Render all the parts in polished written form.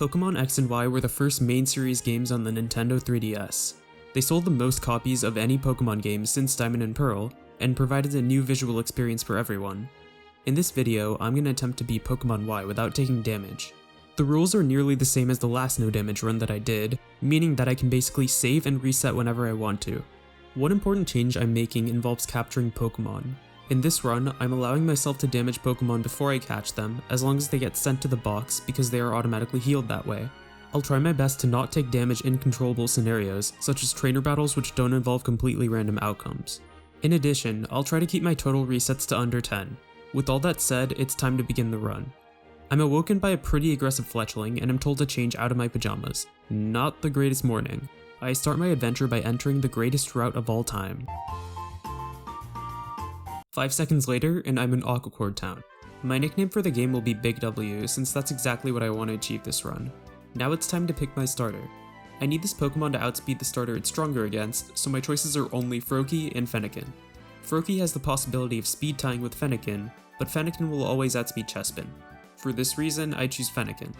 Pokémon X and Y were the first main series games on the Nintendo 3DS. They sold the most copies of any Pokémon game since Diamond and Pearl, and provided a new visual experience for everyone. In this video, I'm going to attempt to beat Pokémon Y without taking damage. The rules are nearly the same as the last no damage run that I did, meaning that I can basically save and reset whenever I want to. One important change I'm making involves capturing Pokémon. In this run, I'm allowing myself to damage Pokémon before I catch them, as long as they get sent to the box because they are automatically healed that way. I'll try my best to not take damage in controllable scenarios, such as trainer battles which don't involve completely random outcomes. In addition, I'll try to keep my total resets to under 10. With all that said, it's time to begin the run. I'm awoken by a pretty aggressive Fletchling and I'm told to change out of my pajamas. Not the greatest morning. I start my adventure by entering the greatest route of all time. 5 seconds later, and I'm in Aquacord Town. My nickname for the game will be Big W, since that's exactly what I want to achieve this run. Now it's time to pick my starter. I need this Pokemon to outspeed the starter it's stronger against, so my choices are only Froakie and Fennekin. Froakie has the possibility of speed tying with Fennekin, but Fennekin will always outspeed Chespin. For this reason, I choose Fennekin.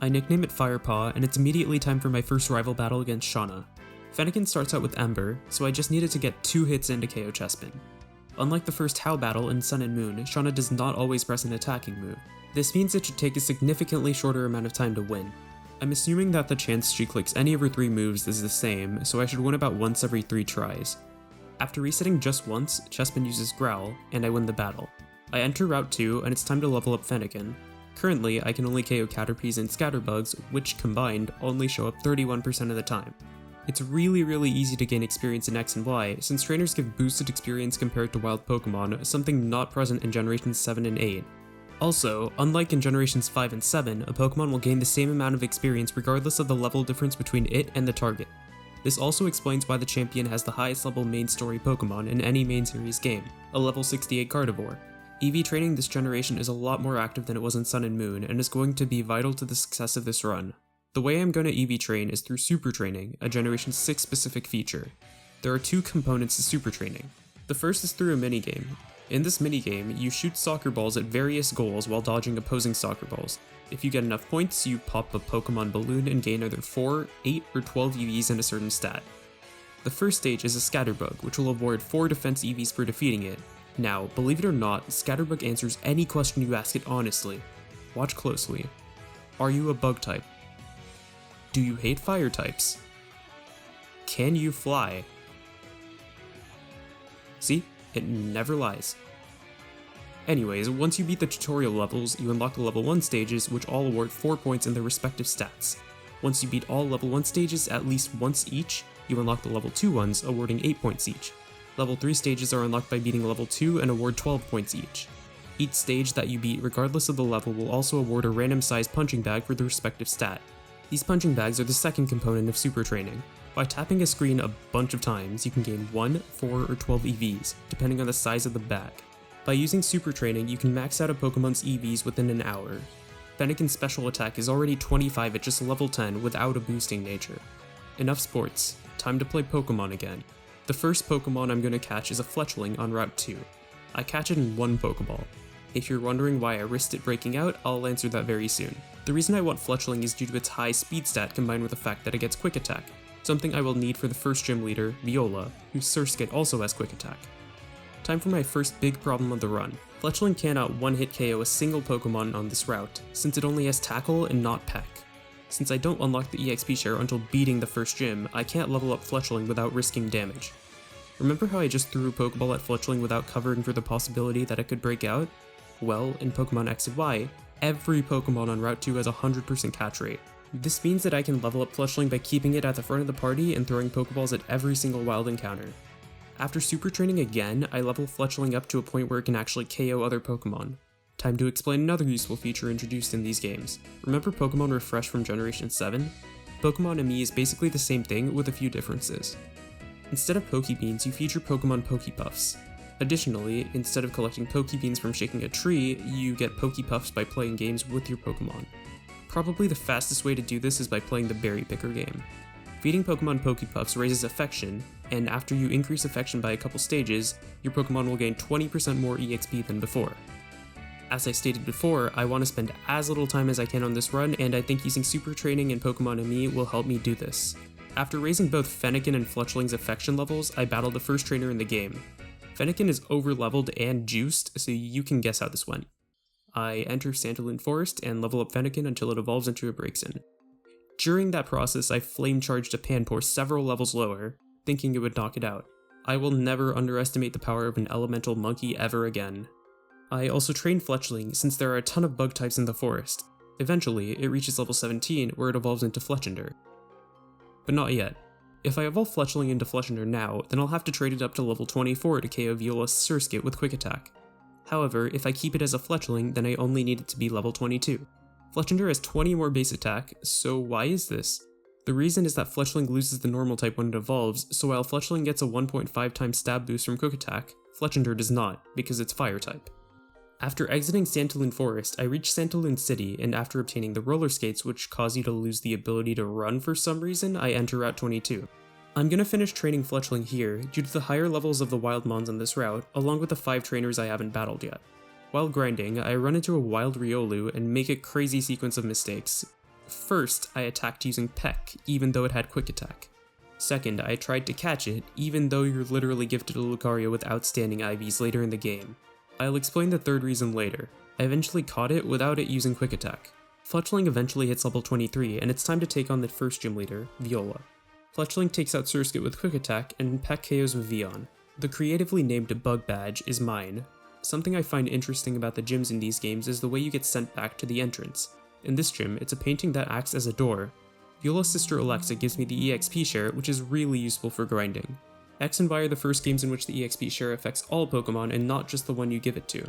I nickname it Firepaw, and it's immediately time for my first rival battle against Shauna. Fennekin starts out with Ember, so I just needed to get 2 hits in to KO Chespin. Unlike the first How battle in Sun and Moon, Shauna does not always press an attacking move. This means it should take a significantly shorter amount of time to win. I'm assuming that the chance she clicks any of her 3 moves is the same, so I should win about once every 3 tries. After resetting just once, Chespin uses Growl, and I win the battle. I enter Route 2, and it's time to level up Fennekin. Currently, I can only KO Caterpies and Scatterbugs, which combined only show up 31% of the time. It's really easy to gain experience in X and Y, since trainers give boosted experience compared to wild Pokemon, something not present in Generations 7 and 8. Also, unlike in Generations 5 and 7, a Pokemon will gain the same amount of experience regardless of the level difference between it and the target. This also explains why the champion has the highest level main story Pokemon in any main series game, a level 68 Gardevoir. EV training this generation is a lot more active than it was in Sun and Moon, and is going to be vital to the success of this run. The way I'm going to EV train is through Super Training, a Generation 6 specific feature. There are 2 components to Super Training. The first is through a minigame. In this minigame, you shoot soccer balls at various goals while dodging opposing soccer balls. If you get enough points, you pop a Pokemon balloon and gain either 4, 8, or 12 EVs in a certain stat. The first stage is a Scatterbug, which will award 4 defense EVs for defeating it. Now, believe it or not, Scatterbug answers any question you ask it honestly. Watch closely. Are you a bug type? Do you hate fire types? Can you fly? See? It never lies. Anyways, once you beat the tutorial levels, you unlock the level 1 stages, which all award 4 points in their respective stats. Once you beat all level 1 stages at least once each, you unlock the level 2 ones, awarding 8 points each. Level 3 stages are unlocked by beating level 2 and award 12 points each. Each stage that you beat regardless of the level will also award a random sized punching bag for the respective stat. These punching bags are the second component of Super Training. By tapping a screen a bunch of times, you can gain 1, 4, or 12 EVs, depending on the size of the bag. By using Super Training, you can max out a Pokemon's EVs within an hour. Fennekin's special attack is already 25 at just level 10 without a boosting nature. Enough sports, time to play Pokemon again. The first Pokemon I'm going to catch is a Fletchling on Route 2. I catch it in 1 Pokeball. If you're wondering why I risked it breaking out, I'll answer that very soon. The reason I want Fletchling is due to its high speed stat combined with the fact that it gets Quick Attack, something I will need for the first gym leader, Viola, whose Surskit also has Quick Attack. Time for my first big problem of the run. Fletchling cannot one-hit KO a single Pokemon on this route, since it only has Tackle and not Peck. Since I don't unlock the EXP share until beating the first gym, I can't level up Fletchling without risking damage. Remember how I just threw a Pokeball at Fletchling without covering for the possibility that it could break out? Well, in Pokemon X and Y, every Pokemon on Route 2 has a 100% catch rate. This means that I can level up Fletchling by keeping it at the front of the party and throwing Pokeballs at every single wild encounter. After Super Training again, I level Fletchling up to a point where it can actually KO other Pokemon. Time to explain another useful feature introduced in these games. Remember Pokemon Refresh from Generation 7? Pokemon ME is basically the same thing with a few differences. Instead of Pokebeans, you feature Pokemon Pokepuffs. Additionally, instead of collecting Pokebeans from shaking a tree, you get Pokepuffs by playing games with your Pokemon. Probably the fastest way to do this is by playing the Berry Picker game. Feeding Pokemon Pokepuffs raises affection, and after you increase affection by a couple stages, your Pokemon will gain 20% more EXP than before. As I stated before, I want to spend as little time as I can on this run, and I think using Super Training and Pokemon ME will help me do this. After raising both Fennekin and Fletchling's affection levels, I battled the first trainer in the game. Fennekin is over-leveled and juiced, so you can guess how this went. I enter Sandalwood Forest and level up Fennekin until it evolves into a Braixen. During that process, I flame charged a Panpour several levels lower, thinking it would knock it out. I will never underestimate the power of an elemental monkey ever again. I also trained Fletchling since there are a ton of bug types in the forest. Eventually, it reaches level 17 where it evolves into Fletchinder. But not yet. If I evolve Fletchling into Fletchinder now, then I'll have to trade it up to level 24 to KO Viola's Surskit with Quick Attack. However, if I keep it as a Fletchling, then I only need it to be level 22. Fletchinder has 20 more base attack, so why is this? The reason is that Fletchling loses the normal type when it evolves, so while Fletchling gets a 1.5 times stab boost from Quick Attack, Fletchinder does not, because it's fire type. After exiting Sandalwood Forest, I reached Sandalwood City, and after obtaining the roller skates which cause you to lose the ability to run for some reason, I enter Route 22. I'm gonna finish training Fletchling here, due to the higher levels of the wild mons on this route, along with the 5 trainers I haven't battled yet. While grinding, I run into a wild Riolu and make a crazy sequence of mistakes. First, I attacked using Peck, even though it had Quick Attack. Second, I tried to catch it, even though you're literally gifted a Lucario with outstanding IVs later in the game. I'll explain the third reason later. I eventually caught it without it using Quick Attack. Fletchling eventually hits level 23, and it's time to take on the first gym leader, Viola. Fletchling takes out Surskit with Quick Attack, and Peck KOs with Vion. The creatively named Bug Badge is mine. Something I find interesting about the gyms in these games is the way you get sent back to the entrance. In this gym, it's a painting that acts as a door. Viola's sister Alexa gives me the EXP share, which is really useful for grinding. X and Y are the first games in which the EXP share affects all Pokemon and not just the one you give it to.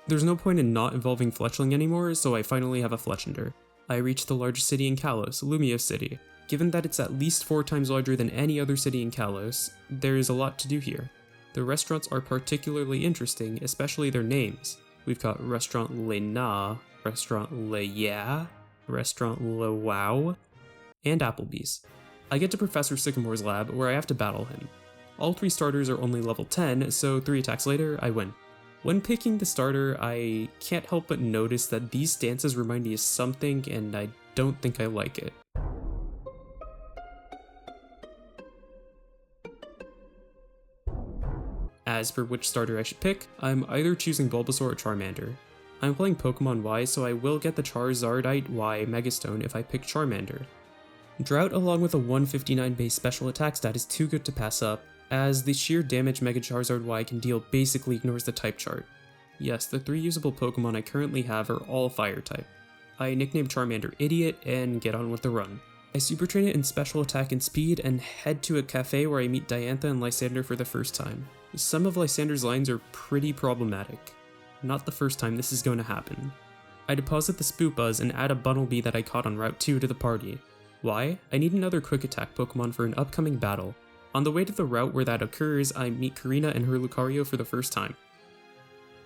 There's no point in not evolving Fletchling anymore, so I finally have a Fletchinder. I reach the largest city in Kalos, Lumiose City. Given that it's at least 4 times larger than any other city in Kalos, there is a lot to do here. The restaurants are particularly interesting, especially their names. We've got Restaurant Le Na, Restaurant Le Yeah, Restaurant Le Wow, and Applebee's. I get to Professor Sycamore's lab, where I have to battle him. All 3 starters are only level 10, so 3 attacks later, I win. When picking the starter, I can't help but notice that these stances remind me of something, and I don't think I like it. As for which starter I should pick, I'm either choosing Bulbasaur or Charmander. I'm playing Pokemon Y, so I will get the Charizardite Y Megastone if I pick Charmander. Drought along with a 159 base special attack stat is too good to pass up, as the sheer damage Mega Charizard Y can deal basically ignores the type chart. Yes, the 3 usable Pokemon I currently have are all fire type. I nickname Charmander Idiot and get on with the run. I super train it in special attack and speed and head to a cafe where I meet Diantha and Lysander for the first time. Some of Lysander's lines are pretty problematic. Not the first time this is going to happen. I deposit the Spoopbuzz and add a Bunnelby that I caught on Route 2 to the party. Why? I need another quick attack Pokemon for an upcoming battle. On the way to the route where that occurs, I meet Karina and her Lucario for the first time.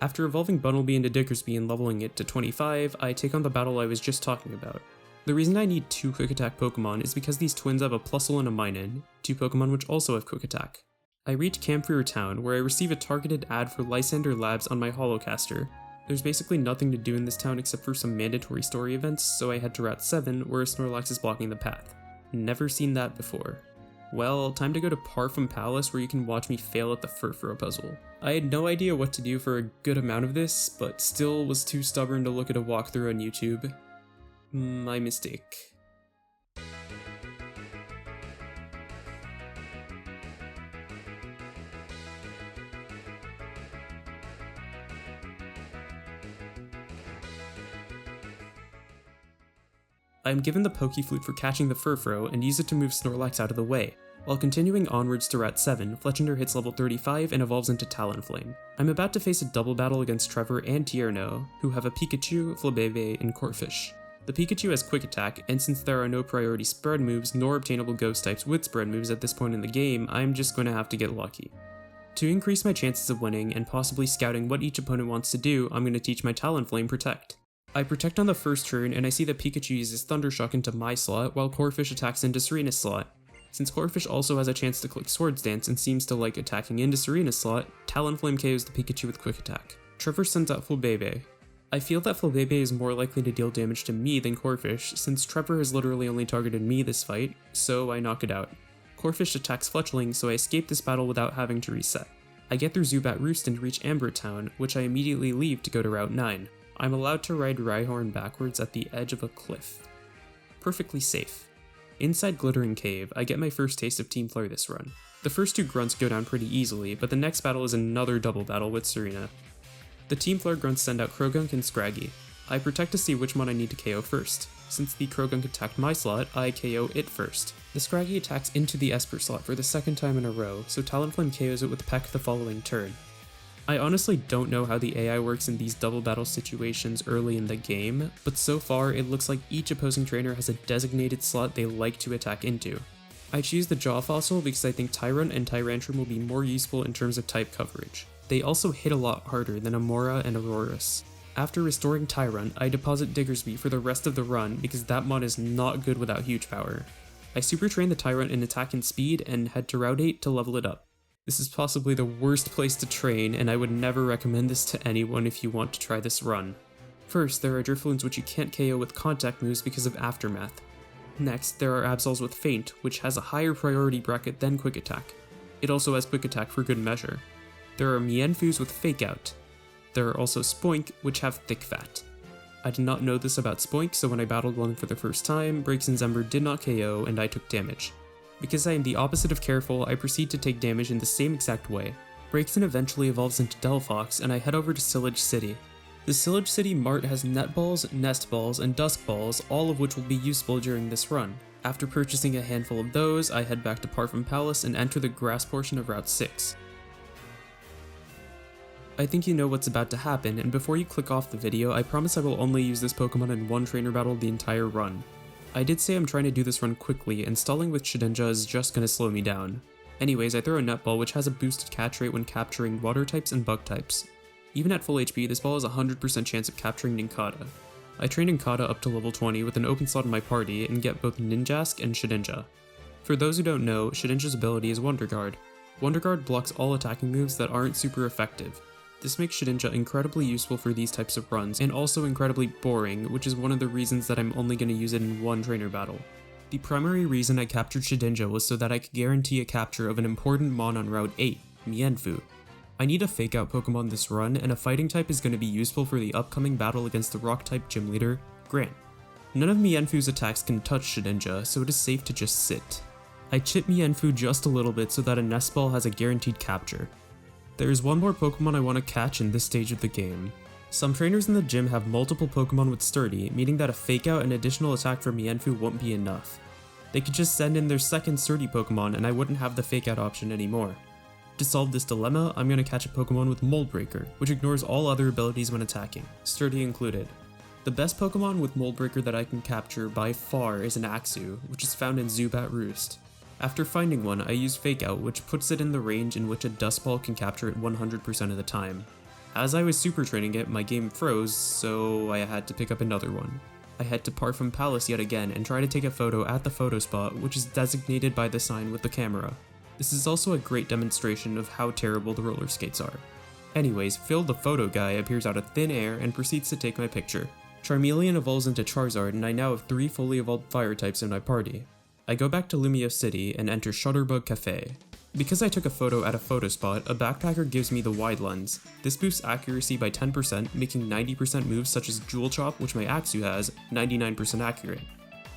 After evolving Bunnelby into Dickersby and leveling it to 25, I take on the battle I was just talking about. The reason I need 2 quick attack Pokemon is because these twins have a Plusle and a Minun, 2 Pokemon which also have quick attack. I reach Camphor Town, where I receive a targeted ad for Lysander Labs on my Holocaster. There's basically nothing to do in this town except for some mandatory story events, so I head to Route 7, where a Snorlax is blocking the path. Never seen that before. Well, time to go to Parfum Palace, where you can watch me fail at the Furfurrow puzzle. I had no idea what to do for a good amount of this, but still was too stubborn to look at a walkthrough on YouTube. My mistake. I am given the Pokeflute for catching the Furfurrow and use it to move Snorlax out of the way. While continuing onwards to Route 7, Fletchinder hits level 35 and evolves into Talonflame. I'm about to face a double battle against Trevor and Tierno, who have a Pikachu, Flabebe, and Corphish. The Pikachu has Quick Attack, and since there are no priority spread moves nor obtainable ghost types with spread moves at this point in the game, I'm just going to have to get lucky. To increase my chances of winning and possibly scouting what each opponent wants to do, I'm going to teach my Talonflame Protect. I Protect on the first turn, and I see that Pikachu uses Thundershock into my slot, while Corphish attacks into Serena's slot. Since Corphish also has a chance to click Swords Dance and seems to like attacking into Serena's slot, Talonflame KOs the Pikachu with Quick Attack. Trevor sends out Flabebe. I feel that Flabebe is more likely to deal damage to me than Corphish, since Trevor has literally only targeted me this fight, so I knock it out. Corphish attacks Fletchling, so I escape this battle without having to reset. I get through Zubat Roost and reach Amber Town, which I immediately leave to go to Route 9. I'm allowed to ride Rhyhorn backwards at the edge of a cliff. Perfectly safe. Inside Glittering Cave, I get my first taste of Team Flare this run. The first 2 grunts go down pretty easily, but the next battle is another double battle with Serena. The Team Flare grunts send out Krogunk and Scraggy. I protect to see which one I need to KO first. Since the Krogunk attacked my slot, I KO it first. The Scraggy attacks into the Esper slot for the second time in a row, so Talonflame KOs it with Peck the following turn. I honestly don't know how the AI works in these double battle situations early in the game, but so far it looks like each opposing trainer has a designated slot they like to attack into. I choose the Jaw Fossil because I think Tyrunt and Tyrantrum will be more useful in terms of type coverage. They also hit a lot harder than Amora and Aurorus. After restoring Tyrunt, I deposit Diggersby for the rest of the run because that mon is not good without huge power. I super train the Tyrunt in attack and speed and head to Route 8 to level it up. This is possibly the worst place to train, and I would never recommend this to anyone if you want to try this run. First, there are Drifloons which you can't KO with contact moves because of Aftermath. Next, there are Absols with Feint, which has a higher priority bracket than Quick Attack. It also has Quick Attack for good measure. There are Mienfus with Fake Out. There are also Spoink, which have Thick Fat. I did not know this about Spoink, so when I battled one for the first time, Braixen's Ember did not KO and I took damage. Because I am the opposite of careful, I proceed to take damage in the same exact way. Braixen eventually evolves into Delphox, and I head over to Sillage City. The Sillage City Mart has Net Balls, Nest Balls, and Dusk Balls, all of which will be useful during this run. After purchasing a handful of those, I head back to Parfum Palace and enter the grass portion of Route 6. I think you know what's about to happen, and before you click off the video, I promise I will only use this Pokemon in one trainer battle the entire run. I did say I'm trying to do this run quickly, and stalling with Shedinja is just gonna slow me down. Anyways, I throw a Net Ball which has a boosted catch rate when capturing water types and bug types. Even at full HP, this ball has a 100% chance of capturing Nincada. I train Nincada up to level 20 with an open slot in my party and get both Ninjask and Shedinja. For those who don't know, Shedinja's ability is Wonder Guard. Wonder Guard blocks all attacking moves that aren't super effective. This makes Shedinja incredibly useful for these types of runs, and also incredibly boring, which is one of the reasons that I'm only going to use it in one trainer battle. The primary reason I captured Shedinja was so that I could guarantee a capture of an important mon on Route 8, Mienfoo. I need a Fake Out Pokemon this run, and a fighting type is going to be useful for the upcoming battle against the rock type gym leader, Grant. None of Mienfoo's attacks can touch Shedinja, so it is safe to just sit. I chip Mienfoo just a little bit so that a Nest Ball has a guaranteed capture. There is one more Pokemon I want to catch in this stage of the game. Some trainers in the gym have multiple Pokemon with Sturdy, meaning that a Fake Out and additional attack from Mienfoo won't be enough. They could just send in their second Sturdy Pokemon and I wouldn't have the Fake Out option anymore. To solve this dilemma, I'm going to catch a Pokemon with Mold Breaker, which ignores all other abilities when attacking, Sturdy included. The best Pokemon with Mold Breaker that I can capture by far is an Axew, which is found in Zubat Roost. After finding one, I use Fake Out, which puts it in the range in which a Dust Ball can capture it 100% of the time. As I was super training it, my game froze, so I had to pick up another one. I head to Parfum Palace yet again and try to take a photo at the photo spot, which is designated by the sign with the camera. This is also a great demonstration of how terrible the roller skates are. Anyways, Phil the photo guy appears out of thin air and proceeds to take my picture. Charmeleon evolves into Charizard, and I now have 3 fully evolved fire types in my party. I go back to Lumio City and enter Shutterbug Cafe. Because I took a photo at a photo spot, a backpacker gives me the wide lens. This boosts accuracy by 10%, making 90% moves such as Jewel Chop, which my Axew has, 99% accurate.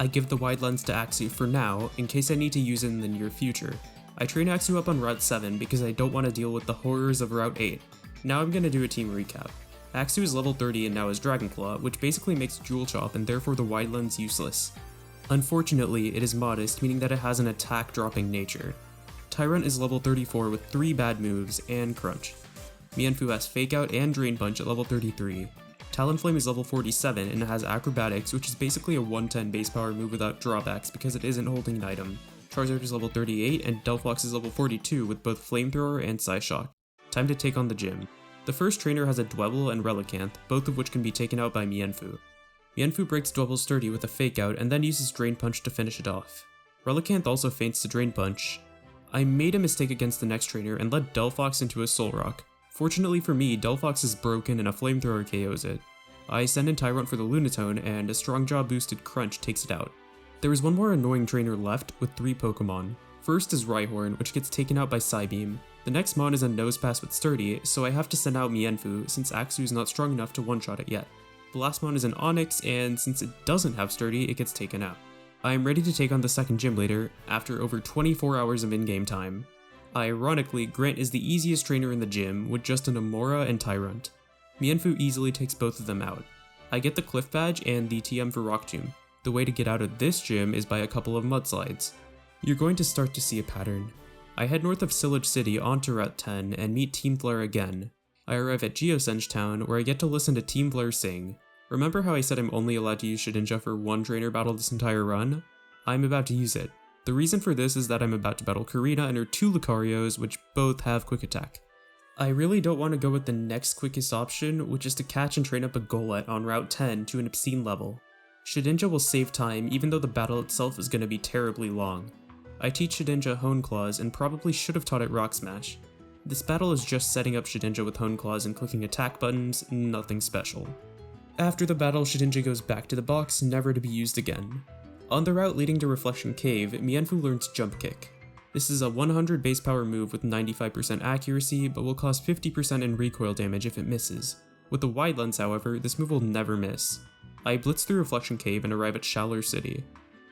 I give the wide lens to Axew for now, in case I need to use it in the near future. I train Axew up on Route 7 because I don't want to deal with the horrors of Route 8. Now I'm going to do a team recap. Axew is level 30 and now has Dragon Claw, which basically makes Jewel Chop and therefore the wide lens useless. Unfortunately, it is modest, meaning that it has an attack-dropping nature. Tyrunt is level 34 with 3 bad moves and Crunch. Mienfoo has Fake Out and Drain Punch at level 33. Talonflame is level 47 and it has Acrobatics, which is basically a 110 base power move without drawbacks because it isn't holding an item. Charizard is level 38 and Delphox is level 42 with both Flamethrower and Psyshock. Time to take on the gym. The first trainer has a Dwebble and Relicanth, both of which can be taken out by Mienfoo. Mienfoo breaks Dwebble's Sturdy with a Fake Out and then uses Drain Punch to finish it off. Relicanth also feints to Drain Punch. I made a mistake against the next trainer and led Delphox into a Soul Rock. Fortunately for me, Delphox is broken and a Flamethrower KOs it. I send in Tyrant for the Lunatone, and a Strong Jaw boosted Crunch takes it out. There is one more annoying trainer left with 3 Pokemon. First is Rhyhorn, which gets taken out by Psybeam. The next mon is a Nosepass with Sturdy, so I have to send out Mienfoo since Axew is not strong enough to one-shot it yet. The last mon is an Onix, and since it doesn't have Sturdy, it gets taken out. I am ready to take on the second gym leader after over 24 hours of in-game time. Ironically, Grant is the easiest trainer in the gym with just an Amora and Tyrant. Mienfoo easily takes both of them out. I get the Cliff Badge and the TM for Rock Tomb. The way to get out of this gym is by a couple of mudslides. You're going to start to see a pattern. I head north of Sillage City onto Route 10 and meet Team Flare again. I arrive at Geosenge Town where I get to listen to Team Flare sing. Remember how I said I'm only allowed to use Shedinja for one trainer battle this entire run? I'm about to use it. The reason for this is that I'm about to battle Karina and her 2 Lucarios, which both have Quick Attack. I really don't want to go with the next quickest option, which is to catch and train up a Golett on Route 10 to an obscene level. Shedinja will save time even though the battle itself is going to be terribly long. I teach Shedinja Hone Claws and probably should have taught it Rock Smash. This battle is just setting up Shedinja with Hone Claws and clicking attack buttons, nothing special. After the battle, Shedinja goes back to the box, never to be used again. On the route leading to Reflection Cave, Mienfoo learns Jump Kick. This is a 100 base power move with 95% accuracy, but will cause 50% in recoil damage if it misses. With the wide lens, however, this move will never miss. I blitz through Reflection Cave and arrive at Shallor City.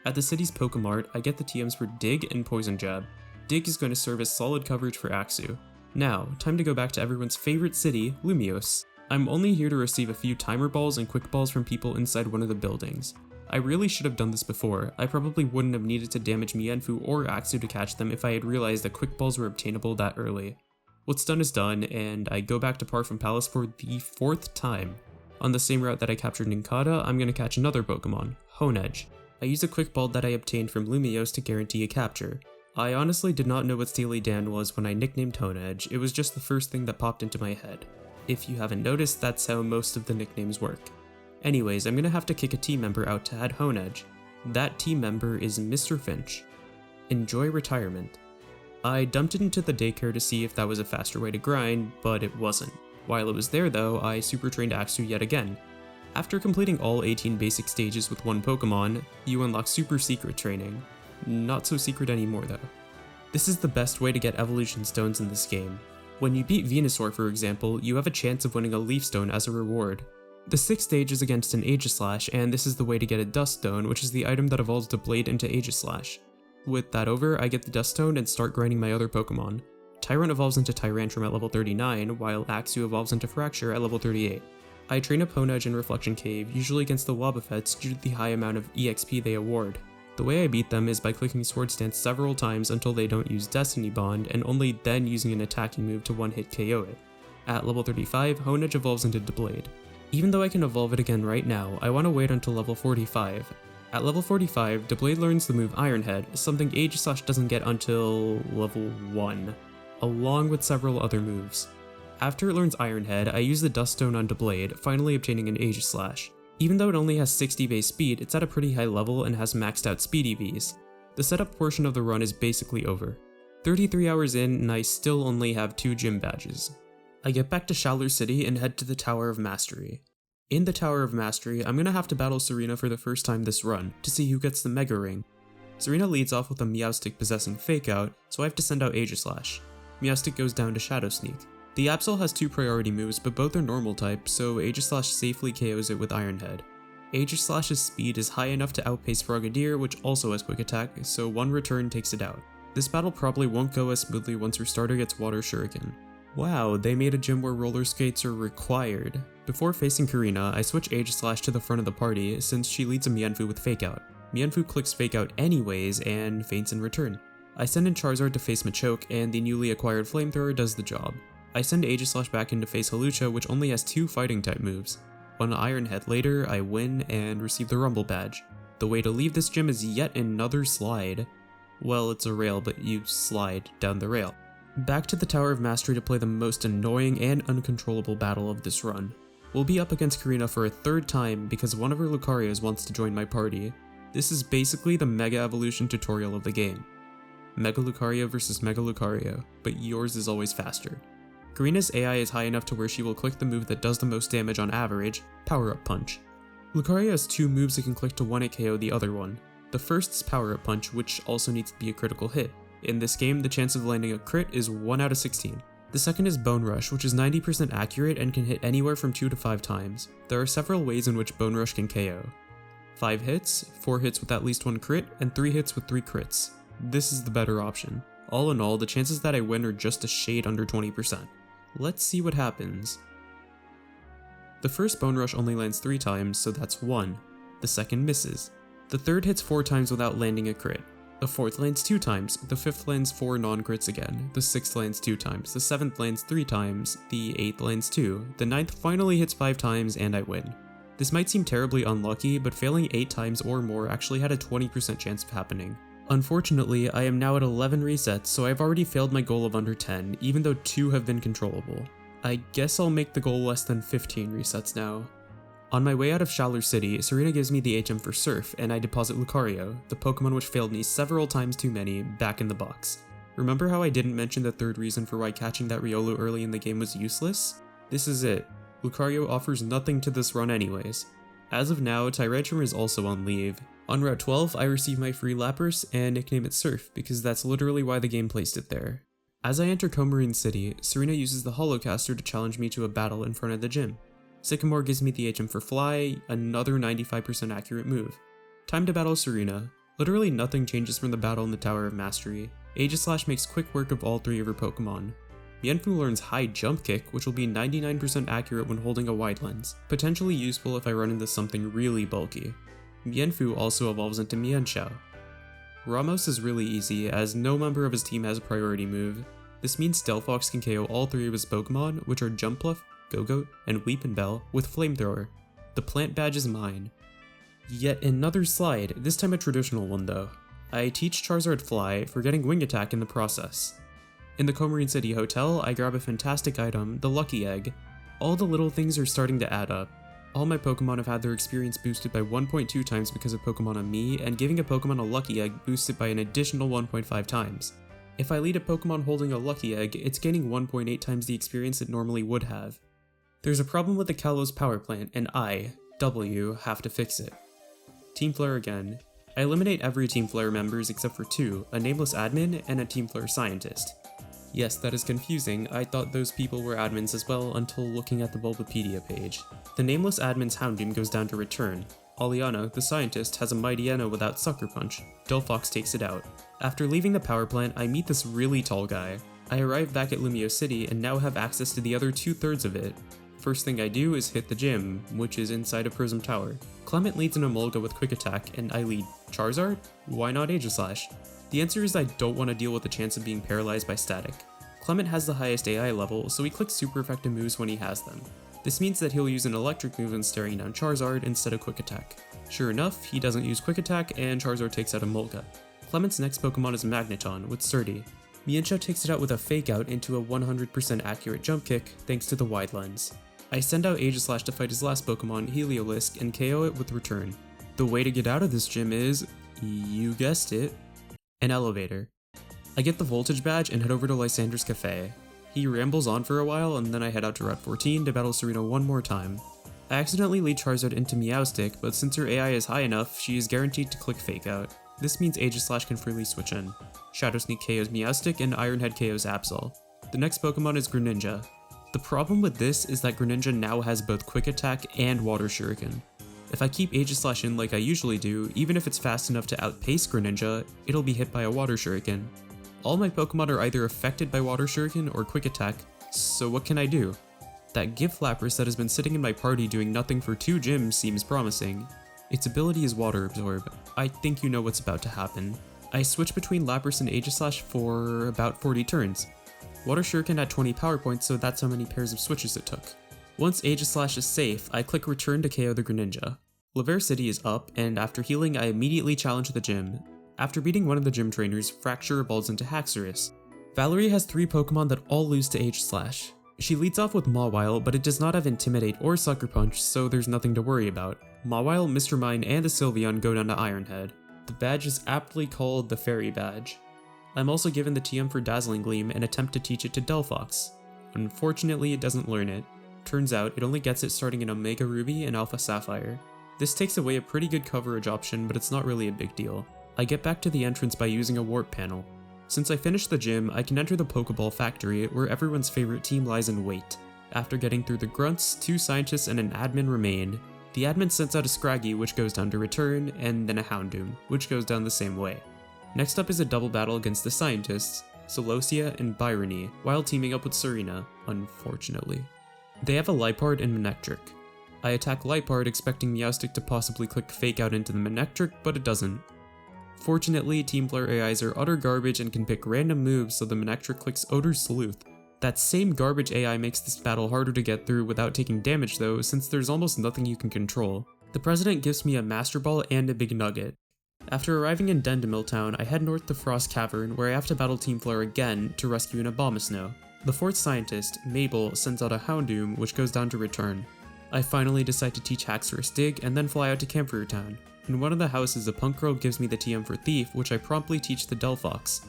At the city's Pokemart, I get the TMs for Dig and Poison Jab. Dig is going to serve as solid coverage for Axew. Now, time to go back to everyone's favorite city, Lumiose. I'm only here to receive a few timer balls and quick balls from people inside one of the buildings. I really should have done this before. I probably wouldn't have needed to damage Mienfoo or Axew to catch them if I had realized that quick balls were obtainable that early. What's done is done, and I go back to Parfum Palace for the 4th time. On the same route that I captured Nincada, I'm going to catch another Pokemon, Honedge. I use a quick ball that I obtained from Lumiose to guarantee a capture. I honestly did not know what Steely Dan was when I nicknamed Honedge, it was just the first thing that popped into my head. If you haven't noticed, that's how most of the nicknames work. Anyways, I'm gonna have to kick a team member out to add Honedge. That team member is Mr. Finch. Enjoy retirement. I dumped it into the daycare to see if that was a faster way to grind, but it wasn't. While it was there though, I super trained Axew yet again. After completing all 18 basic stages with one Pokemon, you unlock super secret training. Not so secret anymore though. This is the best way to get evolution stones in this game. When you beat Venusaur for example, you have a chance of winning a Leaf Stone as a reward. The 6th stage is against an Aegislash, and this is the way to get a Dust Stone, which is the item that evolves the Blade into Aegislash. With that over, I get the Dust Stone and start grinding my other Pokemon. Tyrant evolves into Tyrantrum at level 39, while Axew evolves into Fracture at level 38. I train up Honedge in Reflection Cave, usually against the Wobbuffets due to the high amount of EXP they award. The way I beat them is by clicking Swords Dance several times until they don't use Destiny Bond, and only then using an attacking move to one-hit KO it. At level 35, Honedge evolves into Deblade. Even though I can evolve it again right now, I want to wait until level 45. At level 45, Deblade learns the move Iron Head, something Aegislash doesn't get until level 1, along with several other moves. After it learns Iron Head, I use the Dust Stone on Deblade, finally obtaining an Aegislash. Even though it only has 60 base speed, it's at a pretty high level and has maxed out speed EVs. The setup portion of the run is basically over. 33 hours in and I still only have 2 gym badges. I get back to Shallor City and head to the Tower of Mastery. In the Tower of Mastery, I'm gonna have to battle Serena for the first time this run, to see who gets the Mega Ring. Serena leads off with a Meowstic possessing Fake Out, so I have to send out Aegislash. Meowstic goes down to Shadow Sneak. The Absol has 2 priority moves, but both are normal type, so Aegislash safely KOs it with Iron Head. Aegislash's speed is high enough to outpace Frogadier, which also has Quick Attack, so one return takes it out. This battle probably won't go as smoothly once your starter gets Water Shuriken. Wow, they made a gym where roller skates are required. Before facing Karina, I switch Aegislash to the front of the party since she leads a Mienfoo with Fake Out. Mienfoo clicks Fake Out anyways and faints in return. I send in Charizard to face Machoke and the newly acquired Flamethrower does the job. I send Aegislash back in to face Hawlucha, which only has 2 fighting type moves. One Iron Head later, I win and receive the Rumble Badge. The way to leave this gym is yet another slide. Well, it's a rail, but you slide down the rail. Back to the Tower of Mastery to play the most annoying and uncontrollable battle of this run. We'll be up against Karina for a 3rd time because one of her Lucarios wants to join my party. This is basically the Mega Evolution tutorial of the game. Mega Lucario versus Mega Lucario, but yours is always faster. Karina's AI is high enough to where she will click the move that does the most damage on average, Power Up Punch. Lucario has 2 moves it can click to 1-hit KO the other one. The first is Power Up Punch, which also needs to be a critical hit. In this game, the chance of landing a crit is 1 out of 16. The second is Bone Rush, which is 90% accurate and can hit anywhere from 2 to 5 times. There are several ways in which Bone Rush can KO. 5 hits, 4 hits with at least 1 crit, and 3 hits with 3 crits. This is the better option. All in all, the chances that I win are just a shade under 20%. Let's see what happens. The first Bone Rush only lands 3 times, so that's 1. The second misses. The third hits 4 times without landing a crit. The fourth lands 2 times, the fifth lands 4 non-crits again, the sixth lands 2 times, the seventh lands 3 times, the eighth lands 2, the ninth finally hits 5 times, and I win. This might seem terribly unlucky, but failing 8 times or more actually had a 20% chance of happening. Unfortunately, I am now at 11 resets, so I've already failed my goal of under 10, even though 2 have been controllable. I guess I'll make the goal less than 15 resets now. On my way out of Shaller City, Serena gives me the HM for Surf, and I deposit Lucario, the Pokemon which failed me several times too many, back in the box. Remember how I didn't mention the third reason for why catching that Riolu early in the game was useless? This is it. Lucario offers nothing to this run anyways. As of now, Tyrantrum is also on leave. On Route 12, I receive my free Lapras and nickname it Surf, because that's literally why the game placed it there. As I enter Comarine City, Serena uses the Holocaster to challenge me to a battle in front of the gym. Sycamore gives me the HM for Fly, another 95% accurate move. Time to battle Serena. Literally nothing changes from the battle in the Tower of Mastery. Aegislash makes quick work of all 3 of her Pokemon. Mienfoo learns High Jump Kick, which will be 99% accurate when holding a wide lens, potentially useful if I run into something really bulky. Mienfoo also evolves into Mienshao. Ramos is really easy, as no member of his team has a priority move. This means Delphox can KO all 3 of his Pokemon, which are Jumpluff, Go-Goat, and Weepinbell, with Flamethrower. The plant badge is mine. Yet another slide, this time a traditional one though. I teach Charizard Fly, forgetting Wing Attack in the process. In the Comarine City Hotel, I grab a fantastic item, the Lucky Egg. All the little things are starting to add up. All my Pokemon have had their experience boosted by 1.2 times because of Pokemon on me, and giving a Pokemon a Lucky Egg boosts it by an additional 1.5 times. If I lead a Pokemon holding a Lucky Egg, it's gaining 1.8 times the experience it normally would have. There's a problem with the Kalos power plant, and I, W, have to fix it. Team Flare again. I eliminate every Team Flare members except for 2, a nameless admin and a Team Flare scientist. Yes, that is confusing, I thought those people were admins as well until looking at the Bulbapedia page. The nameless admin's Houndoom goes down to return. Aliano, the scientist, has a Mightyeno without Sucker Punch. Delphox takes it out. After leaving the power plant, I meet this really tall guy. I arrive back at Lumio City and now have access to the other 2/3 of it. First thing I do is hit the gym, which is inside a Prism Tower. Clement leads an Emolga with Quick Attack, and I lead Charizard? Why not Aegislash? The answer is I don't want to deal with the chance of being paralyzed by static. Clement has the highest AI level, so he clicks super effective moves when he has them. This means that he'll use an electric move when staring down Charizard instead of Quick Attack. Sure enough, he doesn't use Quick Attack, and Charizard takes out Emolga. Clement's next Pokemon is Magneton, with Sturdy. Mienshao takes it out with a Fake Out into a 100% accurate Jump Kick, thanks to the wide lens. I send out Aegislash to fight his last Pokemon, Heliolisk, and KO it with Return. The way to get out of this gym is, you guessed it, an elevator. I get the Voltage Badge and head over to Lysander's Cafe. He rambles on for a while, and then I head out to Route 14 to battle Serena one more time. I accidentally lead Charizard into Meowstic, but since her AI is high enough, she is guaranteed to click Fake Out. This means Aegislash can freely switch in. Shadow Sneak KOs Meowstic, and Ironhead KOs Absol. The next Pokemon is Greninja. The problem with this is that Greninja now has both Quick Attack and Water Shuriken. If I keep Aegislash in like I usually do, even if it's fast enough to outpace Greninja, it'll be hit by a Water Shuriken. All my Pokemon are either affected by Water Shuriken or Quick Attack, so what can I do? That Gift Lapras that has been sitting in my party doing nothing for 2 gyms seems promising. Its ability is Water Absorb. I think you know what's about to happen. I switch between Lapras and Aegislash for about 40 turns. Water Shuriken had 20 power points, so that's how many pairs of switches it took. Once Aegislash is safe, I click Return to KO the Greninja. Laver City is up, and after healing, I immediately challenge the gym. After beating one of the gym trainers, Fracture evolves into Haxorus. Valerie has 3 Pokemon that all lose to Aegislash. She leads off with Mawile, but it does not have Intimidate or Sucker Punch, so there's nothing to worry about. Mawile, Mr. Mime, and the Sylveon go down to Ironhead. The badge is aptly called the Fairy Badge. I'm also given the TM for Dazzling Gleam and attempt to teach it to Delphox. Unfortunately, it doesn't learn it. Turns out, it only gets it starting in Omega Ruby and Alpha Sapphire. This takes away a pretty good coverage option, but it's not really a big deal. I get back to the entrance by using a warp panel. Since I finished the gym, I can enter the Pokeball factory where everyone's favorite team lies in wait. After getting through the grunts, 2 scientists and an admin remain. The admin sends out a Scraggy, which goes down to return, and then a Houndoom, which goes down the same way. Next up is a double battle against the scientists, Celosia and Byrony, while teaming up with Serena, unfortunately. They have a Liepard and Manectric. I attack Liepard expecting Meowstic to possibly click Fake Out into the Manectric, but it doesn't. Fortunately, Team Flare AIs are utter garbage and can pick random moves, so the Manectric clicks Odor Sleuth. That same garbage AI makes this battle harder to get through without taking damage though, since there's almost nothing you can control. The President gives me a Master Ball and a Big Nugget. After arriving in Dendemil Town, I head north to Frost Cavern, where I have to battle Team Flare again to rescue an Abomasnow. The 4th scientist, Mabel, sends out a Houndoom, which goes down to return. I finally decide to teach Haxorus Dig and then fly out to Camphor Town. In one of the houses, a punk girl gives me the TM for Thief, which I promptly teach the Delphox.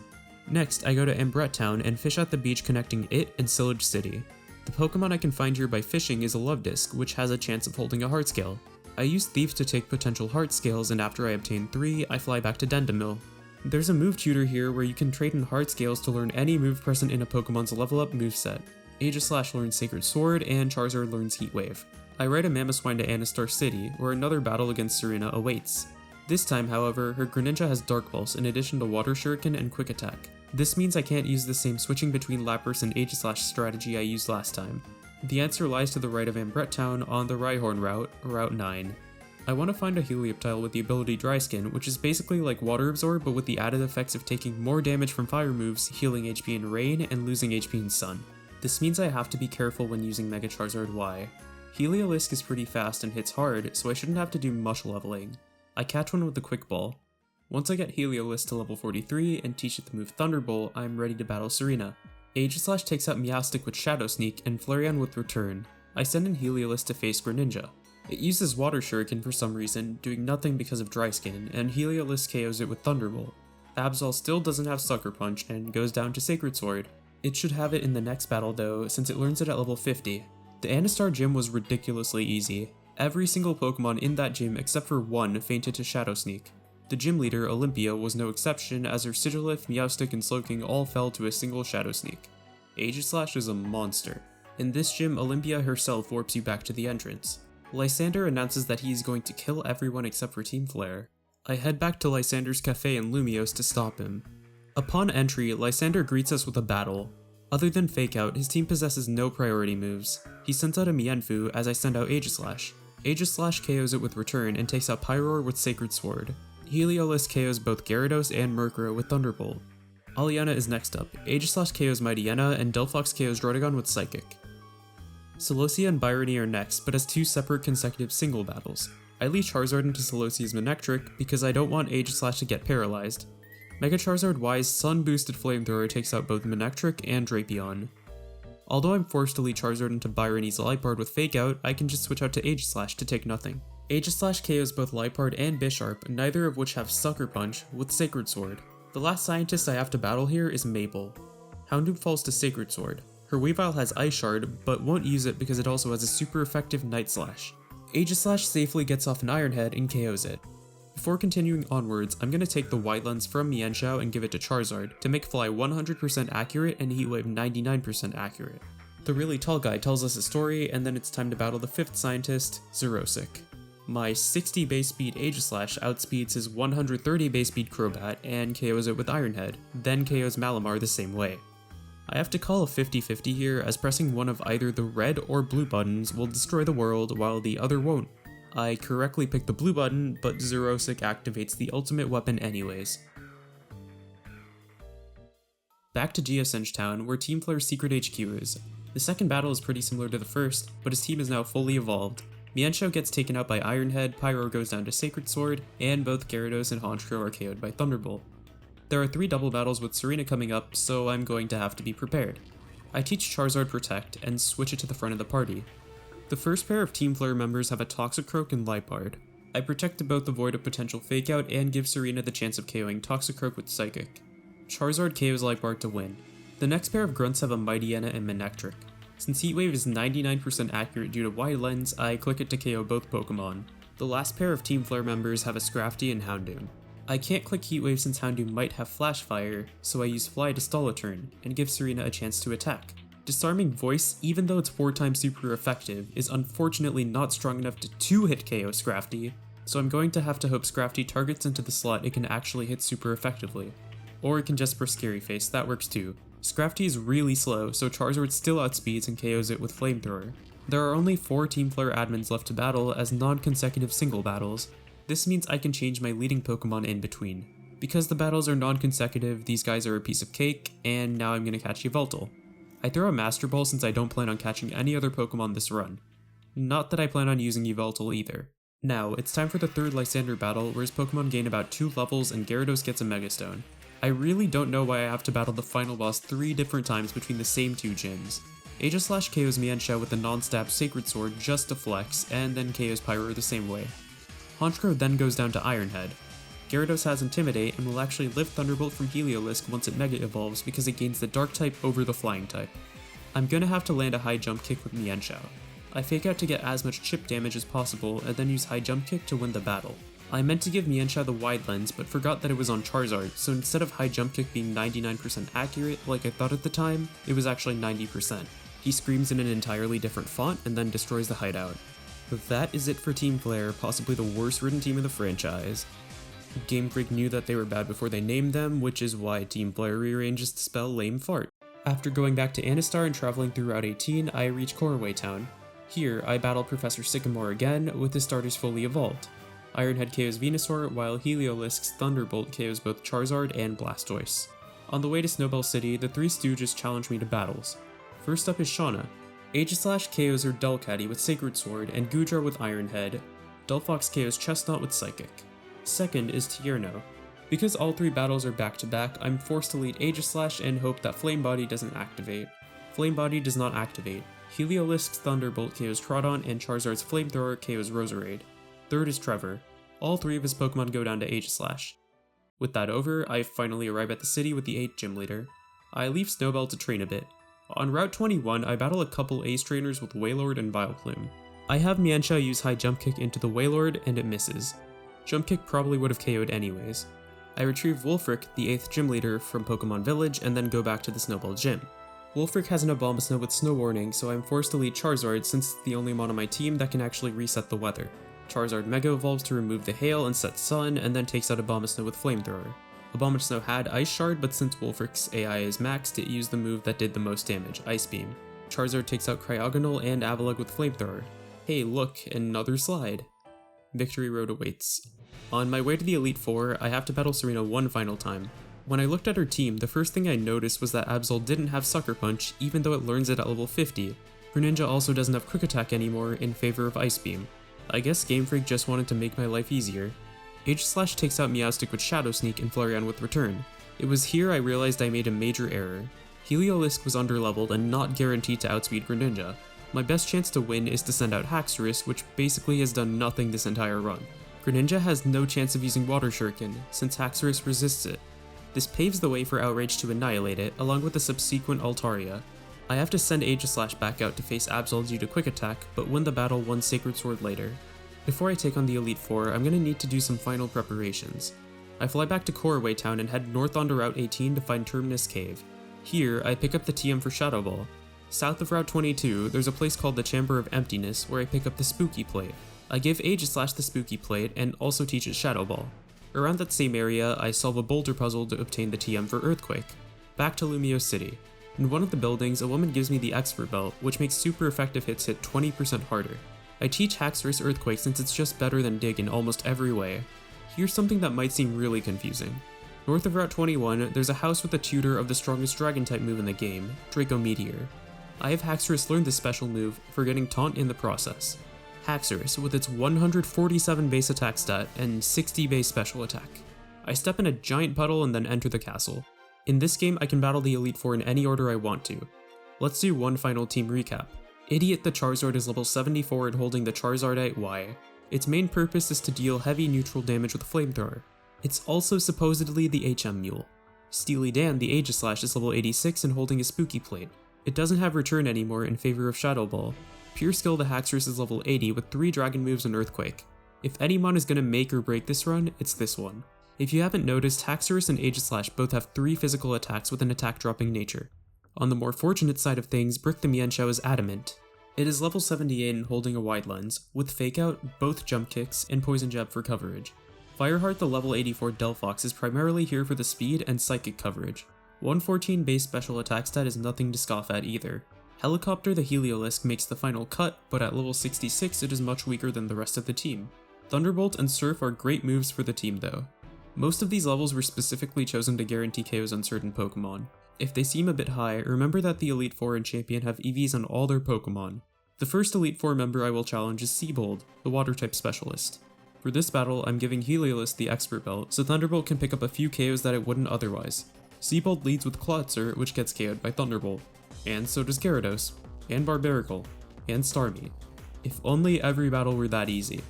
Next, I go to Ambret Town and fish at the beach connecting it and Sillage City. The Pokemon I can find here by fishing is a Love Disc, which has a chance of holding a Heart Scale. I use Thief to take potential Heart Scales, and after I obtain 3, I fly back to Dendemil. There's a move tutor here where you can trade in Heart Scales to learn any move present in a Pokemon's level up moveset. Aegislash learns Sacred Sword, and Charizard learns Heat Wave. I ride a Mamoswine to Anastar City, where another battle against Serena awaits. This time, however, her Greninja has Dark Pulse in addition to Water Shuriken and Quick Attack. This means I can't use the same switching between Lapras and Aegislash strategy I used last time. The answer lies to the right of Ambret Town on the Rhyhorn route, Route 9. I want to find a Helioptile with the ability Dry Skin, which is basically like Water Absorb but with the added effects of taking more damage from fire moves, healing HP in Rain, and losing HP in Sun. This means I have to be careful when using Mega Charizard Y. Heliolisk is pretty fast and hits hard, so I shouldn't have to do much leveling. I catch one with the Quick Ball. Once I get Heliolisk to level 43 and teach it the move Thunderbolt, I'm ready to battle Serena. Aegislash takes out Meowstic with Shadow Sneak and Flareon with Return. I send in Heliolisk to face Greninja. It uses Water Shuriken for some reason, doing nothing because of Dry Skin, and Heliolisk KOs it with Thunderbolt. Absol still doesn't have Sucker Punch and goes down to Sacred Sword. It should have it in the next battle though, since it learns it at level 50. The Anastar gym was ridiculously easy. Every single Pokemon in that gym except for one fainted to Shadow Sneak. The gym leader, Olympia, was no exception as her Sigilif, Meowstic, and Slowking all fell to a single Shadow Sneak. Aegislash is a monster. In this gym, Olympia herself warps you back to the entrance. Lysander announces that he is going to kill everyone except for Team Flare. I head back to Lysander's cafe in Lumiose to stop him. Upon entry, Lysander greets us with a battle. Other than Fake Out, his team possesses no priority moves. He sends out a Mienfoo as I send out Aegislash. Aegislash KOs it with Return and takes out Pyroar with Sacred Sword. Heliolisk KOs both Gyarados and Murkrow with Thunderbolt. Aliana is next up. Aegislash KOs Mightyena and Delphox KOs Drotagon with Psychic. Celosia and Byrony are next, but as 2 separate consecutive single battles. I lead Charizard into Celosia's Manectric because I don't want Aegislash to get paralyzed. Mega Charizard Y's Sun-boosted Flamethrower takes out both Manectric and Drapion. Although I'm forced to lead Charizard into Byrony's Liepard with Fake Out, I can just switch out to Aegislash to take nothing. Aegislash KOs both Liepard and Bisharp, neither of which have Sucker Punch, with Sacred Sword. The last scientist I have to battle here is Mabel. Houndoom falls to Sacred Sword. Her Weavile has Ice Shard, but won't use it because it also has a super effective Night Slash. Aegislash safely gets off an Iron Head and KOs it. Before continuing onwards, I'm going to take the White Lens from Mienshao and give it to Charizard to make Fly 100% accurate and Heat Wave 99% accurate. The really tall guy tells us a story, and then it's time to battle the 5th scientist, Xerosic. My 60 base speed Aegislash outspeeds his 130 base speed Crobat and KOs it with Iron Head, then KOs Malamar the same way. I have to call a 50-50 here as pressing one of either the red or blue buttons will destroy the world while the other won't. I correctly pick the blue button, but Xerosic activates the ultimate weapon anyways. Back to Geosenge Town, where Team Flare's secret HQ is. The second battle is pretty similar to the first, but his team is now fully evolved. Mienshao gets taken out by Iron Head, Pyro goes down to Sacred Sword, and both Gyarados and Honchkrow are KO'd by Thunderbolt. There are 3 double battles with Serena coming up, so I'm going to have to be prepared. I teach Charizard Protect and switch it to the front of the party. The first pair of Team Flare members have a Toxicroak and Liepard. I protect to both avoid a potential Fake Out and give Serena the chance of KOing Toxicroak with Psychic. Charizard KOs Liepard to win. The next pair of grunts have a Mightyena and Manectric. Since Heat Wave is 99% accurate due to wide lens, I click it to KO both Pokemon. The last pair of Team Flare members have a Scrafty and Houndoom. I can't click Heat Wave since Houndoom might have Flash Fire, so I use Fly to stall a turn, and give Serena a chance to attack. Disarming Voice, even though it's 4 times super effective, is unfortunately not strong enough to 2-hit KO Scrafty, so I'm going to have to hope Scrafty targets into the slot it can actually hit super effectively. Or it can just press Scary Face, that works too. Scrafty is really slow, so Charizard still outspeeds and KOs it with Flamethrower. There are only 4 Team Flare admins left to battle as non-consecutive single battles. This means I can change my leading Pokemon in between. Because the battles are non-consecutive, these guys are a piece of cake, and now I'm gonna catch Yveltal. I throw a Master Ball since I don't plan on catching any other Pokemon this run. Not that I plan on using Yveltal either. Now, it's time for the third Lysander battle where his Pokemon gain about 2 levels and Gyarados gets a Mega Stone. I really don't know why I have to battle the final boss 3 different times between the same 2 gyms. Aegislash KOs Mienshao with a non-stab Sacred Sword just to flex, and then KOs Pyro the same way. Honchkrow then goes down to Iron Head. Gyarados has Intimidate and will actually lift Thunderbolt from Heliolisk once it Mega Evolves because it gains the Dark type over the Flying type. I'm gonna have to land a high jump kick with Mienshao. I fake out to get as much chip damage as possible and then use high jump kick to win the battle. I meant to give Mienshao the wide lens but forgot that it was on Charizard, so instead of high jump kick being 99% accurate like I thought at the time, it was actually 90%. He screams in an entirely different font and then destroys the hideout. That is it for Team Flare, possibly the worst written team in the franchise. Game Freak knew that they were bad before they named them, which is why Team Flare rearranges to spell lame fart. After going back to Anistar and traveling through Route 18, I reach Corway Town. Here, I battle Professor Sycamore again, with his starters fully evolved. Ironhead KOs Venusaur, while Heliolisk's Thunderbolt KOs both Charizard and Blastoise. On the way to Snowbell City, the 3 Stooges challenge me to battles. First up is Shauna. Aegislash KOs her Delcatty with Sacred Sword and Goodra with Ironhead. Delphox KOs Chestnut with Psychic. Second is Tierno. Because all 3 battles are back-to-back, I'm forced to lead Aegislash and hope that Flame Body doesn't activate. Flame Body does not activate. Heliolisk's Thunderbolt KOs Troodon and Charizard's Flamethrower KOs Roserade. Third is Trevor. All 3 of his Pokemon go down to Aegislash. With that over, I finally arrive at the city with the 8th gym leader. I leave Snowbell to train a bit. On Route 21, I battle a couple Ace trainers with Wailord and Vileplume. I have Mienshao use high jump kick into the Wailord and it misses. Jump kick probably would have KO'd anyways. I retrieve Wulfric, the 8th gym leader, from Pokemon Village and then go back to the Snowball gym. Wulfric has an Abomasnow with Snow Warning, so I'm forced to lead Charizard since it's the only mon on my team that can actually reset the weather. Charizard Mega Evolves to remove the Hail and set Sun, and then takes out Abomasnow with Flamethrower. Abomasnow had Ice Shard, but since Wulfric's AI is maxed, it used the move that did the most damage, Ice Beam. Charizard takes out Cryogonal and Avalugg with Flamethrower. Hey look, another slide. Victory Road awaits. On my way to the Elite Four, I have to battle Serena one final time. When I looked at her team, the first thing I noticed was that Absol didn't have Sucker Punch, even though it learns it at level 50. Greninja also doesn't have Quick Attack anymore in favor of Ice Beam. I guess Game Freak just wanted to make my life easier. Aegislash takes out Meowstic with Shadow Sneak and Flareon with Return. It was here I realized I made a major error. Heliolisk was underleveled and not guaranteed to outspeed Greninja. My best chance to win is to send out Haxorus, which basically has done nothing this entire run. Greninja has no chance of using Water Shuriken, since Haxorus resists it. This paves the way for Outrage to annihilate it, along with the subsequent Altaria. I have to send Aegislash back out to face Absol due to Quick Attack, but win the battle one Sacred Sword later. Before I take on the Elite Four, I'm gonna need to do some final preparations. I fly back to Corway Town and head north onto Route 18 to find Terminus Cave. Here, I pick up the TM for Shadow Ball. South of Route 22, there's a place called the Chamber of Emptiness where I pick up the Spooky Plate. I give Aegislash the Spooky Plate and also teach it Shadow Ball. Around that same area, I solve a boulder puzzle to obtain the TM for Earthquake. Back to Lumio City. In one of the buildings, a woman gives me the Expert Belt, which makes super effective hits hit 20% harder. I teach Haxorus Earthquake since it's just better than Dig in almost every way. Here's something that might seem really confusing. North of Route 21, there's a house with a tutor of the strongest Dragon-type move in the game, Draco Meteor. I have Haxorus learn this special move, forgetting Taunt in the process. Haxorus, with its 147 base attack stat and 60 base special attack. I step in a giant puddle and then enter the castle. In this game, I can battle the Elite Four in any order I want to. Let's do one final team recap. Idiot the Charizard is level 74 and holding the Charizardite Y. Its main purpose is to deal heavy neutral damage with a Flamethrower. It's also supposedly the HM Mule. Steely Dan the Aegislash is level 86 and holding a Spooky Plate. It doesn't have Return anymore in favor of Shadow Ball. Pure skill the Haxorus is level 80 with 3 dragon moves and Earthquake. If any mon is gonna make or break this run, it's this one. If you haven't noticed, Haxorus and Aegislash both have 3 physical attacks with an attack dropping nature. On the more fortunate side of things, Brick the Mienshao is adamant. It is level 78 and holding a wide lens, with Fake Out, both jump kicks, and Poison Jab for coverage. Fireheart the level 84 Delphox is primarily here for the speed and psychic coverage. 114 base special attack stat is nothing to scoff at either. Helicopter the Heliolisk makes the final cut, but at level 66 it is much weaker than the rest of the team. Thunderbolt and Surf are great moves for the team though. Most of these levels were specifically chosen to guarantee KOs on certain Pokemon. If they seem a bit high, remember that the Elite Four and Champion have EVs on all their Pokemon. The first Elite Four member I will challenge is Seabold, the Water-type specialist. For this battle, I'm giving Heliolisk the Expert Belt, so Thunderbolt can pick up a few KOs that it wouldn't otherwise. Seabold leads with Clawitzer, which gets KO'd by Thunderbolt. And so does Gyarados, and Barbaracle, and Starmie. If only every battle were that easy.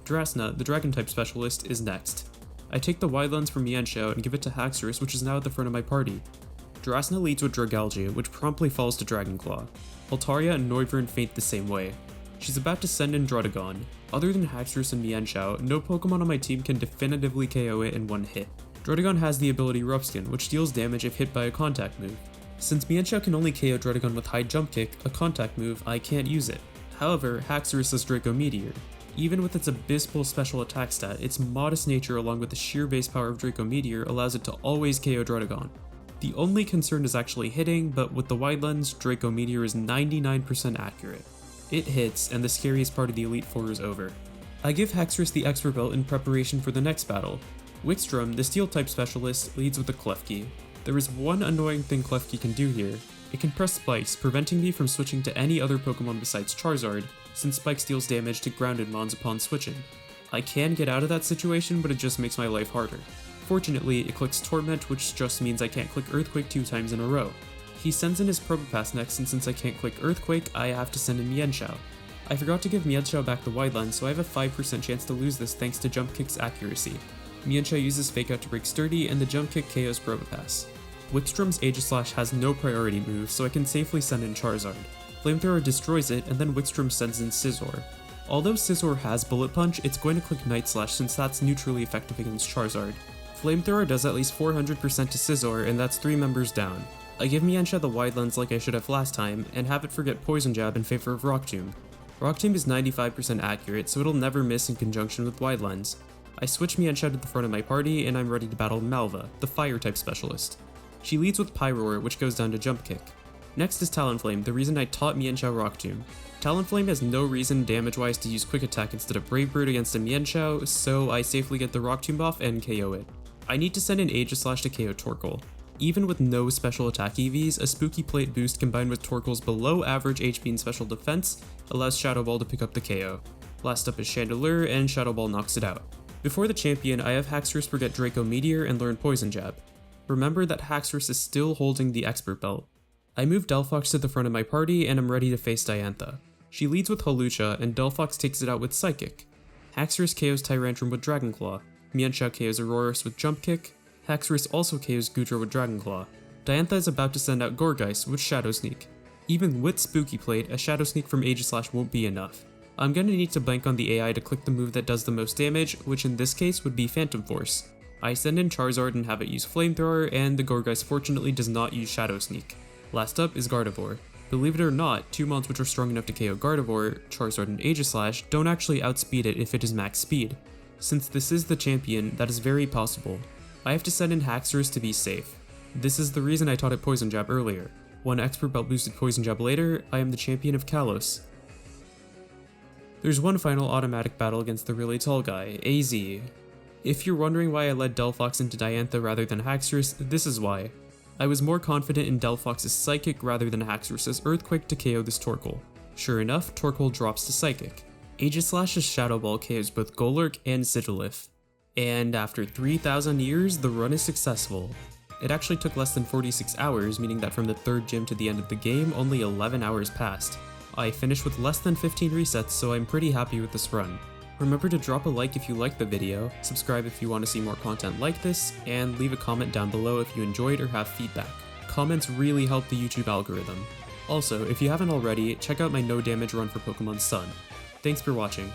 Drasna, the Dragon-type specialist, is next. I take the wide lens from Mienshao and give it to Haxorus, which is now at the front of my party. Drasna leads with Dragalge, which promptly falls to Dragonclaw. Altaria and Noivern faint the same way. She's about to send in Druddigon. Other than Haxorus and Mienshao, no Pokemon on my team can definitively KO it in one hit. Druddigon has the ability Rupskin, which deals damage if hit by a contact move. Since Mienshao can only KO Druddigon with high jump kick, a contact move, I can't use it. However, Haxorus has Draco Meteor. Even with its abysmal special attack stat, its modest nature along with the sheer base power of Draco Meteor allows it to always KO Druddigon. The only concern is actually hitting, but with the wide lens, Draco Meteor is 99% accurate. It hits, and the scariest part of the Elite Four is over. I give Haxorus the Expert Belt in preparation for the next battle. Wickstrom, the Steel-type specialist, leads with the Klefki. There is one annoying thing Klefki can do here. It can press Spikes, preventing me from switching to any other Pokemon besides Charizard, since Spikes deals damage to grounded mons upon switching. I can get out of that situation, but it just makes my life harder. Fortunately, it clicks Torment, which just means I can't click Earthquake 2 times in a row. He sends in his Probopass next, and since I can't click Earthquake, I have to send in Mienshao. I forgot to give Mienshao back the wide lens, so I have a 5% chance to lose this thanks to Jump Kick's accuracy. Mienshao uses Fake Out to break Sturdy, and the Jump Kick KOs Probopass. Wickstrom's Aegislash has no priority move, so I can safely send in Charizard. Flamethrower destroys it, and then Wickstrom sends in Scizor. Although Scizor has Bullet Punch, it's going to click Night Slash since that's neutrally effective against Charizard. Flamethrower does at least 400% to Scizor, and that's 3 members down. I give Mienshao the wide lens like I should have last time, and have it forget Poison Jab in favor of Rock Tomb. Rock Tomb is 95% accurate, so it'll never miss in conjunction with wide lens. I switch Mienshao to the front of my party, and I'm ready to battle Malva, the Fire-type specialist. She leads with Pyroar, which goes down to Jump Kick. Next is Talonflame, the reason I taught Mienshao Rock Tomb. Talonflame has no reason damage-wise to use Quick Attack instead of Brave Bird against a Mienshao, so I safely get the Rock Tomb off and KO it. I need to send in Aegislash to KO Torkoal. Even with no special attack EVs, a Spooky Plate boost combined with Torkoal's below average HP and special defense allows Shadow Ball to pick up the KO. Last up is Chandelure, and Shadow Ball knocks it out. Before the champion, I have Haxorus forget Draco Meteor and learn Poison Jab. Remember that Haxorus is still holding the Expert Belt. I move Delphox to the front of my party, and I'm ready to face Diantha. She leads with Hawlucha, and Delphox takes it out with Psychic. Haxorus KOs Tyrantrum with Dragonclaw. Mienshao KOs Aurorus with Jump Kick. Haxorus also KOs Goodra with Dragonclaw. Diantha is about to send out Gourgeist with Shadow Sneak. Even with Spooky Plate, a Shadow Sneak from Aegislash won't be enough. I'm gonna need to bank on the AI to click the move that does the most damage, which in this case would be Phantom Force. I send in Charizard and have it use Flamethrower, and the Gourgeist fortunately does not use Shadow Sneak. Last up is Gardevoir. Believe it or not, 2 mons which are strong enough to KO Gardevoir, Charizard and Aegislash, don't actually outspeed it if it is max speed. Since this is the champion, that is very possible. I have to send in Haxorus to be safe. This is the reason I taught it Poison Jab earlier. One Expert Belt boosted Poison Jab later, I am the champion of Kalos. There's one final automatic battle against the really tall guy, AZ. If you're wondering why I led Delphox into Diantha rather than Haxorus, this is why. I was more confident in Delphox's Psychic rather than Haxorus's Earthquake to KO this Torkoal. Sure enough, Torkoal drops to Psychic. Aegislash's Shadow Ball KOs both Golurk and Sigilyph. And after 3,000 years, the run is successful. It actually took less than 46 hours, meaning that from the 3rd gym to the end of the game, only 11 hours passed. I finished with less than 15 resets, so I'm pretty happy with this run. Remember to drop a like if you liked the video, subscribe if you want to see more content like this, and leave a comment down below if you enjoyed or have feedback. Comments really help the YouTube algorithm. Also, if you haven't already, check out my no damage run for Pokemon Sun. Thanks for watching.